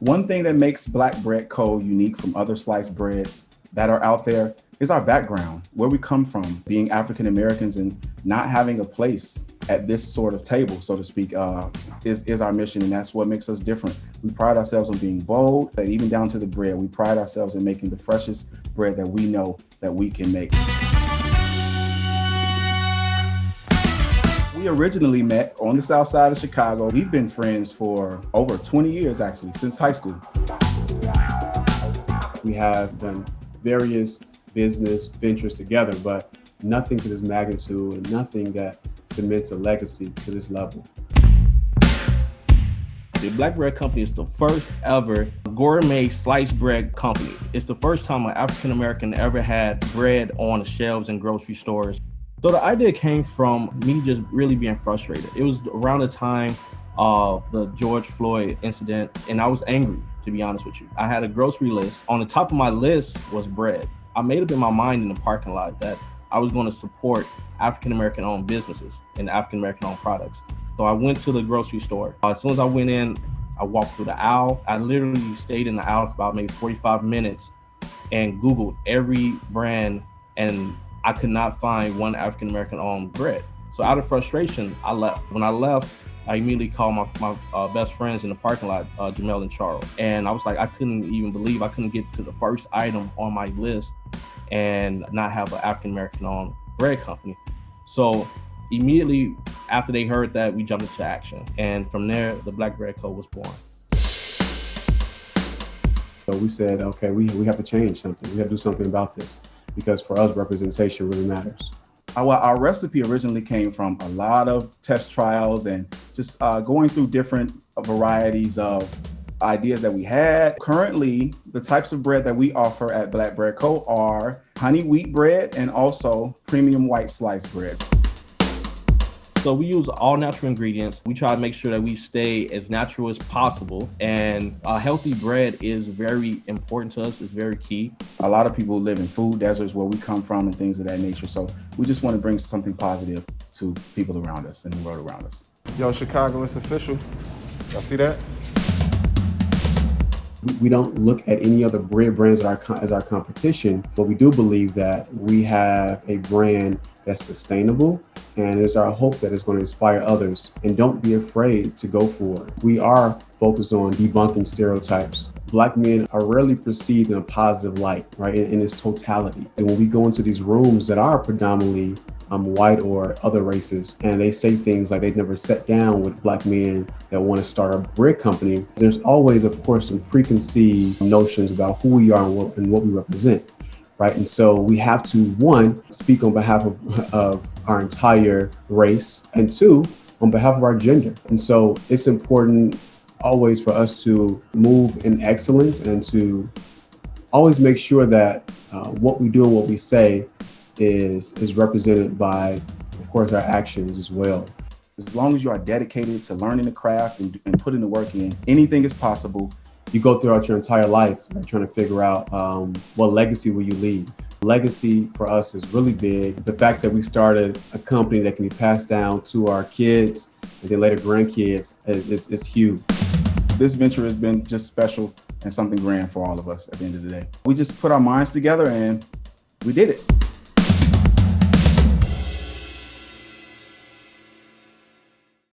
One thing that makes Black Bread Co. unique from other sliced breads that are out there is our background, where we come from, being African Americans and not having a place at this sort of table, so to speak, is our mission, and that's what makes us different. We pride ourselves on being bold, that even down to the bread, we pride ourselves in making the freshest bread that we know that we can make. We originally met on the south side of Chicago. We've been friends for over 20 years, actually, since high school. We have done various business ventures together, but nothing to this magnitude and nothing that cements a legacy to this level. The Black Bread Company is the first ever gourmet sliced bread company. It's the first time an African American ever had bread on the shelves in grocery stores. So the idea came from me just really being frustrated. It was around the time of the George Floyd incident, and I was angry, to be honest with you. I had a grocery list. On the top of my list was bread. I made up in my mind in the parking lot that I was going to support African American owned businesses and African American owned products. So I went to the grocery store. As soon as I went in, I walked through the aisle. I literally stayed in the aisle for about maybe 45 minutes and Googled every brand, and I could not find one African American owned bread. So out of frustration, I left. When I left, I immediately called my best friends in the parking lot, Jamel and Charles. And I was like, I couldn't even believe I couldn't get to the first item on my list and not have an African American owned bread company. So immediately after they heard that, we jumped into action. And from there, the Black Bread Co. was born. So we said, okay, we have to change something. We have to do something about this, because for us, representation really matters. Our recipe originally came from a lot of test trials and just going through different varieties of ideas that we had. Currently, the types of bread that we offer at Black Bread Co. are honey wheat bread and also premium white sliced bread. So we use all natural ingredients. We try to make sure that we stay as natural as possible. And healthy bread is very important to us. It's very key. A lot of people live in food deserts where we come from and things of that nature. So we just want to bring something positive to people around us and the world around us. Yo, Chicago, it's official. Y'all see that? We don't look at any other bread brands as our competition, but we do believe that we have a brand that's sustainable, and it's our hope that it's going to inspire others. And don't be afraid to go for it. We are focused on debunking stereotypes. Black men are rarely perceived in a positive light, right, in its totality. And when we go into these rooms that are predominantly white or other races, and they say things like they've never sat down with Black men that want to start a bread company, there's always, of course, some preconceived notions about who we are and what we represent, right? And so we have to, one, speak on behalf of our entire race, and two, on behalf of our gender. And so it's important always for us to move in excellence and to always make sure that what we do and what we say is represented by, of course, our actions as well. As long as you are dedicated to learning the craft and putting the work in, anything is possible. You go throughout your entire life, right, trying to figure out what legacy will you leave. Legacy for us is really big. The fact that we started a company that can be passed down to our kids and then later grandkids is huge. This venture has been just special and something grand for all of us at the end of the day. We just put our minds together and we did it.